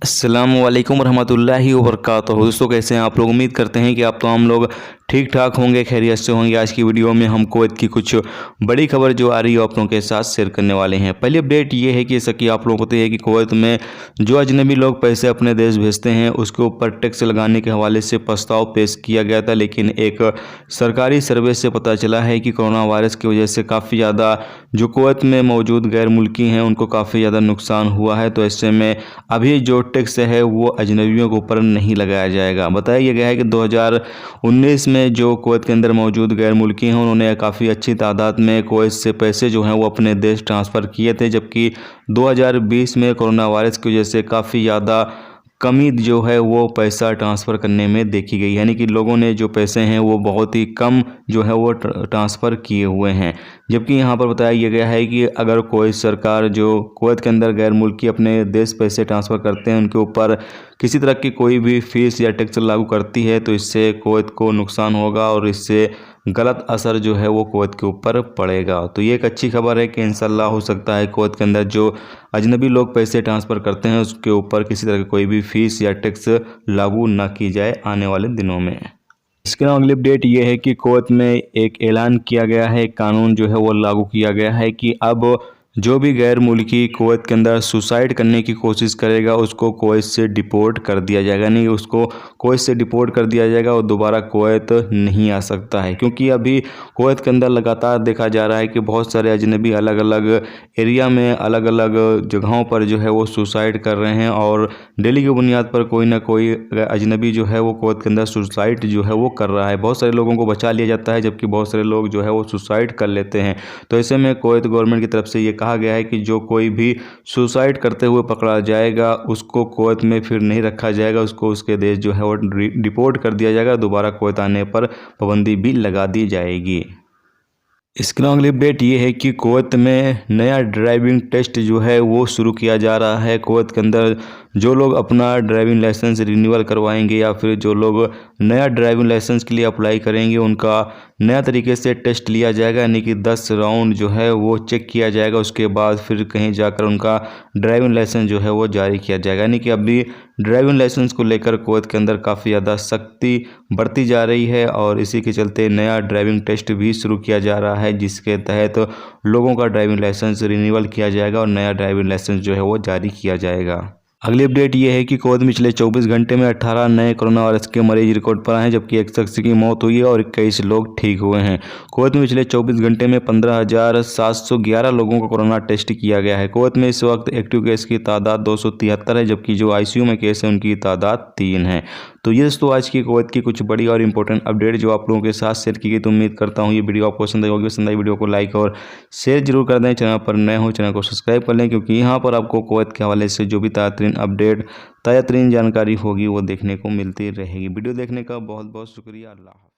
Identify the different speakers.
Speaker 1: अस्सलामुअलैकुम रहमतुल्लाहि व बरकातुहू। दोस्तों कैसे हैं आप लोग। उम्मीद करते हैं कि आप तमाम लोग ठीक ठाक होंगे, खैरियत से होंगे। आज की वीडियो में हम कुवैत की कुछ बड़ी खबर जो आ रही है आप लोगों के साथ शेयर करने वाले हैं। पहली अपडेट ये है कि जैसा कि आप लोगों को पता है कि कुवैत में जो अजनबी लोग पैसे अपने देश भेजते हैं उसके ऊपर टैक्स लगाने के हवाले से प्रस्ताव पेश किया गया था, लेकिन एक सरकारी सर्वे से पता चला है कि कोरोना वायरस की वजह से काफ़ी ज़्यादा जो कुवैत में मौजूद गैर मुल्की हैं उनको काफ़ी ज़्यादा नुकसान हुआ है। तो ऐसे में अभी जो टैक्स है वो अजनबियों के ऊपर नहीं लगाया जाएगा। बताया गया है कि 2019 में जो कुवैत के अंदर मौजूद गैर मुल्की हैं उन्होंने काफ़ी अच्छी तादाद में कुवैत से पैसे जो हैं वो अपने देश ट्रांसफ़र किए थे, जबकि 2020 में कोरोना वायरस की वजह से काफ़ी ज़्यादा कमी जो है वो पैसा ट्रांसफ़र करने में देखी गई। यानी कि लोगों ने जो पैसे हैं वो बहुत ही कम जो है वो ट्रांसफ़र किए हुए हैं। जबकि यहाँ पर बताया यह गया है कि अगर कोई सरकार जो कुवैत के अंदर गैर मुल्की अपने देश पैसे ट्रांसफ़र करते हैं उनके ऊपर किसी तरह की कोई भी फ़ीस या टैक्स लागू करती है तो इससे कुवैत को नुकसान होगा और इससे गलत असर जो है वो कुवैत के ऊपर पड़ेगा। तो ये एक अच्छी खबर है कि इंशाल्लाह हो सकता है कुवैत के अंदर जो अजनबी लोग पैसे ट्रांसफ़र करते हैं उसके ऊपर किसी तरह की कोई भी फ़ीस या टैक्स लागू ना की जाए आने वाले दिनों में। इसके अलावा अगली अपडेट ये है कि कुवैत में एक ऐलान किया गया है, कानून जो है वो लागू किया गया है कि अब जो भी गैर मुल्की कुवैत के अंदर सुसाइड करने की कोशिश करेगा उसको कुवैत से डिपोर्ट कर दिया जाएगा। यानी उसको कुवैत से डिपोर्ट कर दिया जाएगा और दोबारा कुवैत नहीं आ सकता है, क्योंकि अभी कुवैत के अंदर लगातार देखा जा रहा है कि बहुत सारे अजनबी अलग अलग एरिया में अलग अलग जगहों पर जो है वो सुसाइड कर रहे हैं और डेली की बुनियाद पर कोई ना कोई अजनबी जो है वो कुवैत के अंदर सुसाइड जो है वो कर रहा है। बहुत सारे लोगों को बचा लिया जाता है जबकि बहुत सारे लोग जो है वो सुसाइड कर लेते हैं। तो ऐसे में कुवैत गवर्नमेंट की तरफ से ये कहा गया है कि जो कोई भी सुसाइड करते हुए पकड़ा जाएगा उसको कुवैत में फिर नहीं रखा जाएगा, उसको उसके देश जो है वो डिपोर्ट कर दिया जाएगा। दोबारा कुवैत आने पर पाबंदी भी लगा दी जाएगी। इसके अलावा अगली अपडेट ये है कि कुवैत में नया ड्राइविंग टेस्ट जो है वो शुरू किया जा रहा है। कुवैत के अंदर जो लोग अपना ड्राइविंग लाइसेंस रिन्यूअल करवाएंगे या फिर जो लोग नया ड्राइविंग लाइसेंस के लिए अप्लाई करेंगे उनका नया तरीके से टेस्ट लिया जाएगा। यानी कि 10 राउंड जो है वो चेक किया जाएगा, उसके बाद फिर कहीं जाकर उनका ड्राइविंग लाइसेंस जो है वो जारी किया जाएगा। यानी कि अभी ड्राइविंग लाइसेंस को लेकर कुवैत के अंदर काफ़ी ज़्यादा सख्ती बढ़ती जा रही है और इसी के चलते नया ड्राइविंग टेस्ट भी शुरू किया जा रहा है, जिसके तहत लोगों का ड्राइविंग लाइसेंस रिन्यूअल किया जाएगा और नया ड्राइविंग लाइसेंस जो है वो जारी किया जाएगा। अगली अपडेट ये है कि कुवैत में पिछले 24 घंटे में 18 नए कोरोना वायरस के मरीज रिकॉर्ड पर आए हैं, जबकि एक शख्स की मौत हुई है और 21 लोग ठीक हुए हैं। कुवैत में पिछले 24 घंटे में 15,711 लोगों का कोरोना टेस्ट किया गया है। कुवैत में इस वक्त एक्टिव केस की तादाद 273 है, जबकि जो आईसीयू में केस है उनकी तादाद 3 है। तो ये दोस्तों आज की कुवैत की कुछ बड़ी और इंपॉर्टेंट अपडेट जो आप लोगों के साथ शेयर की गई। तो उम्मीद करता हूँ ये वीडियो आपको पसंद आई होगी। पसंद आई वीडियो को लाइक और शेयर जरूर कर दें। चैनल पर नए हो चैनल को सब्सक्राइब कर लें, क्योंकि यहाँ पर आपको कुवैत के हवाले से जो भी ताज़ा तरीन जानकारी होगी वो देखने को मिलती रहेगी। वीडियो देखने का बहुत बहुत शुक्रिया। अल्लाह।